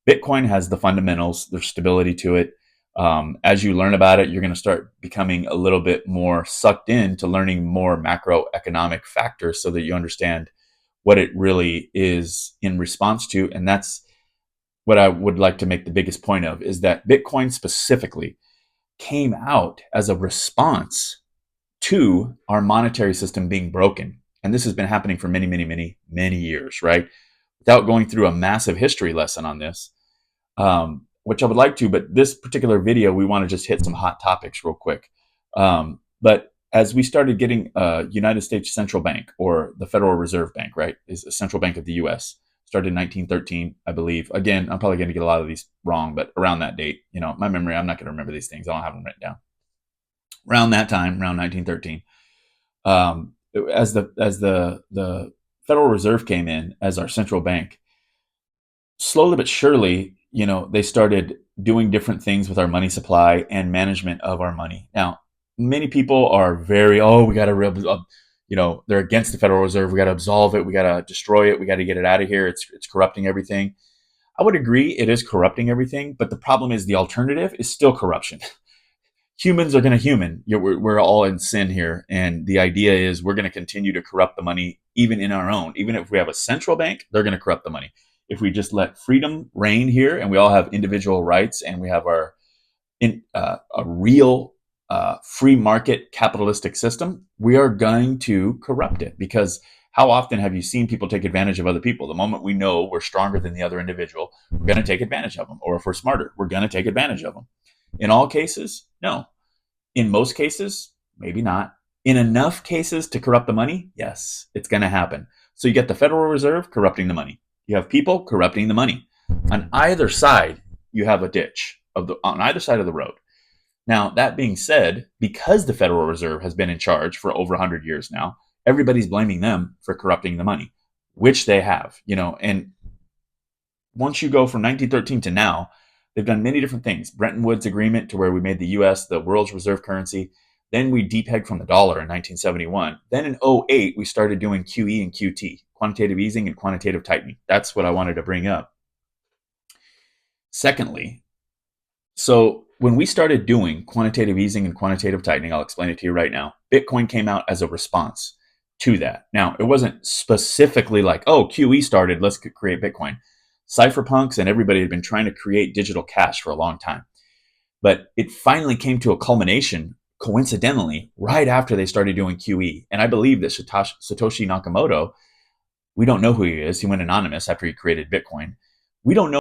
Bitcoin has the fundamentals, there's stability to it. As you learn about it, you're going to start becoming a little bit more sucked in to learning more macroeconomic factors so that you understand what it really is in response to. And that's what I would like to make the biggest point of, is that Bitcoin specifically came out as a response to our monetary system being broken. And this has been happening for many, many, many, many years, right? Without going through a massive history lesson on this, which I would like to, but this particular video, we want to just hit some hot topics real quick. But as we started getting United States Central Bank, or the Federal Reserve Bank, right, is a central bank of the U.S., started in 1913, I believe. Again, I'm probably going to get a lot of these wrong, but around that date, my memory, I'm not going to remember these things. I don't have them written down. Around that time, around 1913, as the Federal Reserve came in as our central bank, slowly but surely, they started doing different things with our money supply and management of our money. Now, many people are we got to, they're against the Federal Reserve. We got to absolve it. We got to destroy it. We got to get it out of here. It's corrupting everything. I would agree it is corrupting everything, but the problem is the alternative is still corruption. Humans are going to human. We're all in sin here. And the idea is we're going to continue to corrupt the money, even in our own. Even if we have a central bank, they're going to corrupt the money. If we just let freedom reign here and we all have individual rights and we have a real free market capitalistic system, we are going to corrupt it. Because how often have you seen people take advantage of other people? The moment we know we're stronger than the other individual, we're going to take advantage of them. Or if we're smarter, we're going to take advantage of them. In all cases, no. In most cases, maybe not. In enough cases to corrupt the money, yes, it's going to happen. So you get the Federal Reserve corrupting the money. You have people corrupting the money. On either side, you have a ditch on either side of the road. Now, that being said, because the Federal Reserve has been in charge for over 100 years now, everybody's blaming them for corrupting the money, which they have, and once you go from 1913 to now, they've done many different things. Bretton Woods Agreement, to where we made the U.S. the world's reserve currency. Then we depegged from the dollar in 1971. Then in 2008, we started doing QE and QT, quantitative easing and quantitative tightening. That's what I wanted to bring up. Secondly, so when we started doing quantitative easing and quantitative tightening, I'll explain it to you right now, Bitcoin came out as a response to that. Now, it wasn't specifically like, oh, QE started, let's create Bitcoin. Cypherpunks and everybody had been trying to create digital cash for a long time. But it finally came to a culmination, coincidentally, right after they started doing QE. And I believe that Satoshi Nakamoto, we don't know who he is. He went anonymous after he created Bitcoin. We don't know